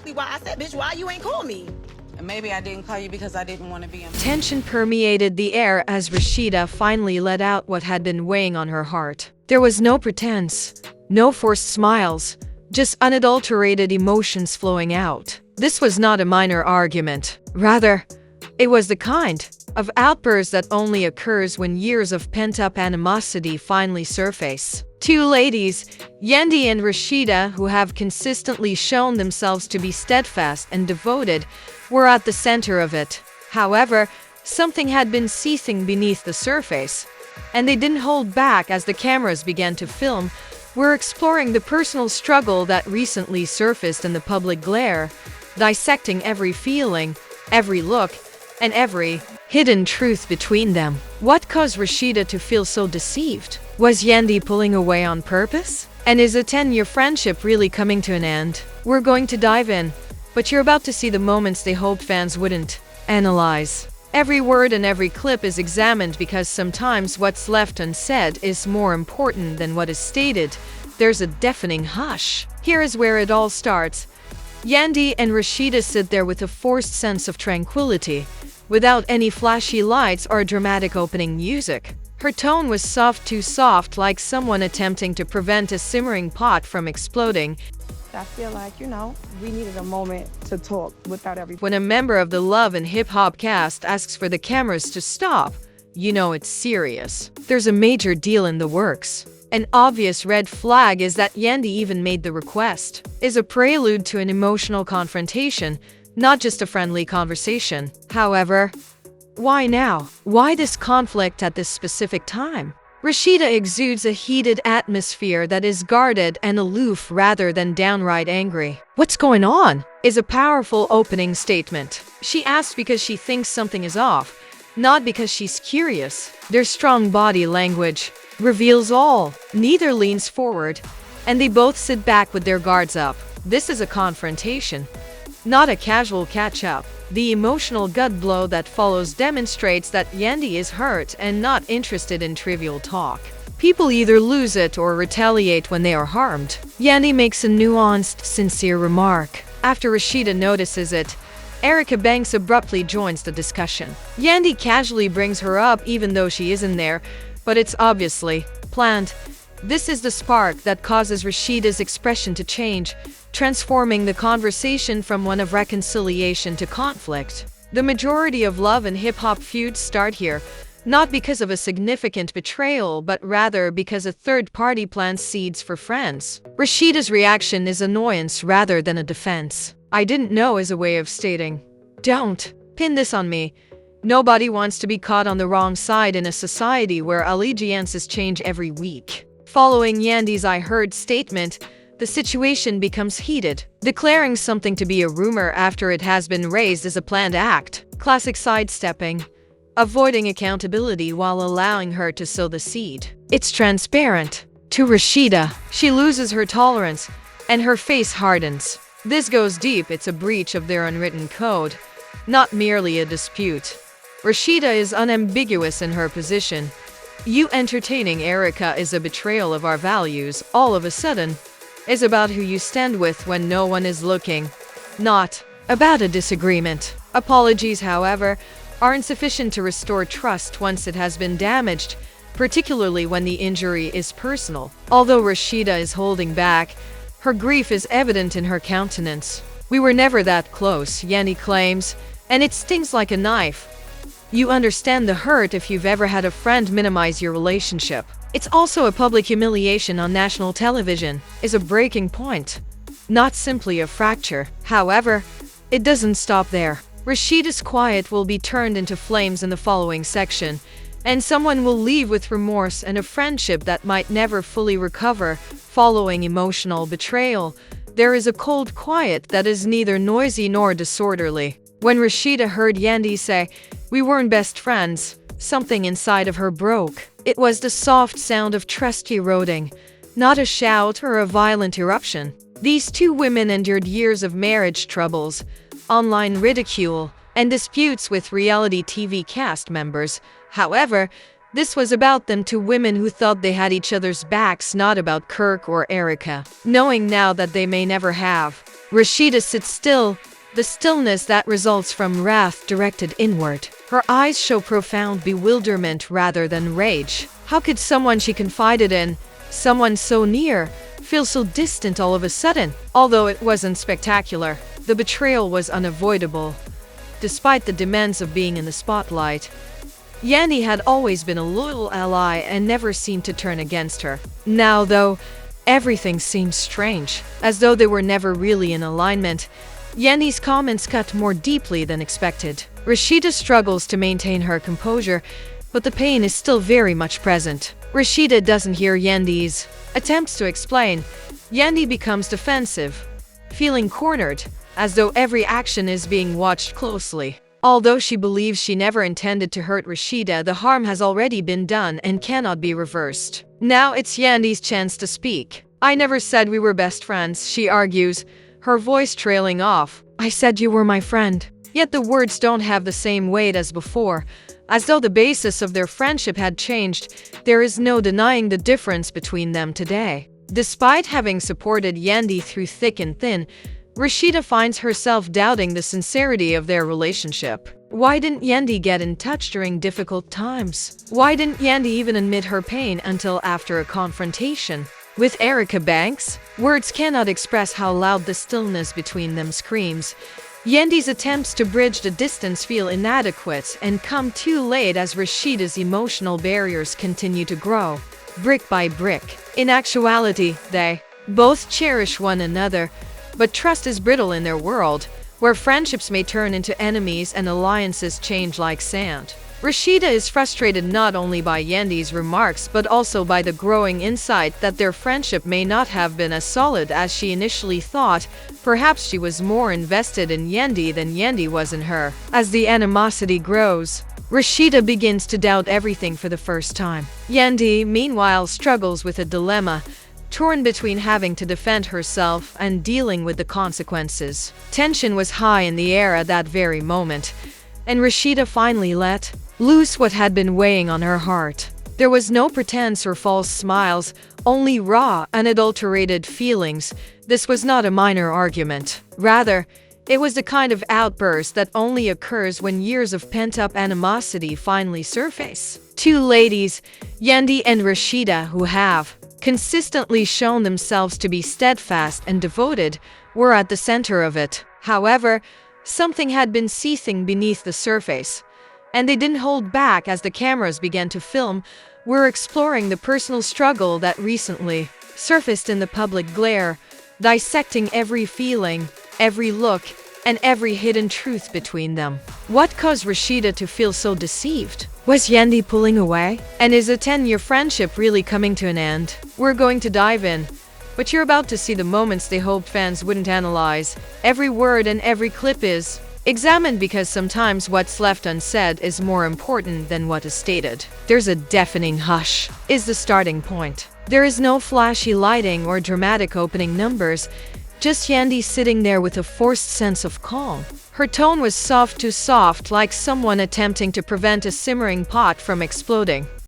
exactly why I said, bitch, why you ain't call me? And maybe I didn't call you because I didn't want to be in. Tension permeated the air as Rasheeda finally let out what had been weighing on her heart. There was no pretense, no forced smiles, just unadulterated emotions flowing out. This was not a minor argument. Rather, it was the kind of outburst that only occurs when years of pent-up animosity finally surface. Two ladies, Yandy and Rasheeda, who have consistently shown themselves to be steadfast and devoted, were at the center of it. However, something had been seething beneath the surface, and they didn't hold back as the cameras began to film. We're exploring the personal struggle that recently surfaced in the public glare, dissecting every feeling, every look, and every hidden truth between them. What caused Rasheeda to feel so deceived? Was Yandy pulling away on purpose? And is a 10-year friendship really coming to an end? We're going to dive in, but you're about to see the moments they hoped fans wouldn't. Analyze. Every word and every clip is examined because sometimes what's left unsaid is more important than what is stated. There's a deafening hush. Here is where it all starts. Yandy and Rasheeda sit there with a forced sense of tranquility, without any flashy lights or dramatic opening music. Her tone was soft, too soft, like someone attempting to prevent a simmering pot from exploding. I feel like, we needed a moment to talk without everything. When a member of the Love and Hip Hop cast asks for the cameras to stop, you know it's serious. There's a major deal in the works. An obvious red flag is that Yandy even made the request. Is a prelude to an emotional confrontation, not just a friendly conversation. However, why now? Why this conflict at this specific time? Rasheeda exudes a heated atmosphere that is guarded and aloof rather than downright angry. What's going on? Is a powerful opening statement. She asks because she thinks something is off, not because she's curious. Their strong body language reveals all. Neither leans forward, and they both sit back with their guards up. This is a confrontation, not a casual catch-up. The emotional gut blow that follows demonstrates that Yandy is hurt and not interested in trivial talk. People either lose it or retaliate when they are harmed. Yandy makes a nuanced, sincere remark. After Rasheeda notices it, Erica Banks abruptly joins the discussion. Yandy casually brings her up even though she isn't there, but it's obviously planned. This is the spark that causes Rasheeda's expression to change, transforming the conversation from one of reconciliation to conflict. The majority of Love and Hip Hop feuds start here, not because of a significant betrayal, but rather because a third party plants seeds for friends. Rasheeda's reaction is annoyance rather than a defense. I didn't know is a way of stating, don't pin this on me. Nobody wants to be caught on the wrong side in a society where allegiances change every week. Following Yandy's "I heard" statement, the situation becomes heated. Declaring something to be a rumor after it has been raised is a planned act. Classic sidestepping, avoiding accountability while allowing her to sow the seed. It's transparent. To Rasheeda, she loses her tolerance, and her face hardens. This goes deep. It's a breach of their unwritten code, not merely a dispute. Rasheeda is unambiguous in her position. You entertaining Erica is a betrayal of our values. All of a sudden, is about who you stand with when no one is looking, not about a disagreement. Apologies, however, are insufficient to restore trust once it has been damaged, particularly when the injury is personal. Although Rasheeda is holding back, her grief is evident in her countenance. We were never that close, Yandy claims, and it stings like a knife. You understand the hurt if you've ever had a friend minimize your relationship. It's also a public humiliation on national television, is a breaking point, not simply a fracture. However, it doesn't stop there. Rasheeda's quiet will be turned into flames in the following section, and someone will leave with remorse and a friendship that might never fully recover. Following emotional betrayal, there is a cold quiet that is neither noisy nor disorderly. When Rasheeda heard Yandy say, "We weren't best friends," something inside of her broke. It was the soft sound of trust eroding, not a shout or a violent eruption. These two women endured years of marriage troubles, online ridicule, and disputes with reality TV cast members. However, this was about them, two women who thought they had each other's backs, not about Kirk or Erica. Knowing now that they may never have, Rasheeda sits still, the stillness that results from wrath directed inward. Her eyes show profound bewilderment rather than rage. How could someone she confided in, someone so near, feel so distant all of a sudden? Although it wasn't spectacular, the betrayal was unavoidable. Despite the demands of being in the spotlight, Yandy had always been a loyal ally and never seemed to turn against her. Now, though, everything seemed strange, as though they were never really in alignment. Yandy's comments cut more deeply than expected. Rasheeda struggles to maintain her composure, but the pain is still very much present. Rasheeda doesn't hear Yandy's attempts to explain. Yandy becomes defensive, feeling cornered, as though every action is being watched closely. Although she believes she never intended to hurt Rasheeda, the harm has already been done and cannot be reversed. Now it's Yandy's chance to speak. "I never said we were best friends," she argues, her voice trailing off. "I said you were my friend." Yet the words don't have the same weight as before. As though the basis of their friendship had changed, there is no denying the difference between them today. Despite having supported Yandy through thick and thin, Rasheeda finds herself doubting the sincerity of their relationship. Why didn't Yandy get in touch during difficult times? Why didn't Yandy even admit her pain until after a confrontation with Erica Banks? Words cannot express how loud the stillness between them screams. Yandy's attempts to bridge the distance feel inadequate and come too late as Rasheeda's emotional barriers continue to grow, brick by brick. In actuality, they both cherish one another, but trust is brittle in their world, where friendships may turn into enemies and alliances change like sand. Rasheeda is frustrated not only by Yandy's remarks but also by the growing insight that their friendship may not have been as solid as she initially thought. Perhaps she was more invested in Yandy than Yandy was in her. As the animosity grows, Rasheeda begins to doubt everything for the first time. Yandy, meanwhile, struggles with a dilemma, torn between having to defend herself and dealing with the consequences. Tension was high in the air at that very moment, and Rasheeda finally let loose what had been weighing on her heart. There was no pretense or false smiles, only raw, unadulterated feelings. This was not a minor argument. Rather, it was the kind of outburst that only occurs when years of pent-up animosity finally surface. Two ladies, Yandy and Rasheeda, who have consistently shown themselves to be steadfast and devoted, were at the center of it. However, something had been seething beneath the surface, and they didn't hold back as the cameras began to film. We're exploring the personal struggle that recently surfaced in the public glare, dissecting every feeling, every look, and every hidden truth between them. What caused Rasheeda to feel so deceived? Was Yandy pulling away? And is a 10-year friendship really coming to an end? We're going to dive in, but you're about to see the moments they hoped fans wouldn't analyze. Every word and every clip is examined because sometimes what's left unsaid is more important than what is stated. There's a deafening hush is the starting point. There is no flashy lighting or dramatic opening numbers, just Yandy sitting there with a forced sense of calm. Her tone was soft, too soft, like someone attempting to prevent a simmering pot from exploding.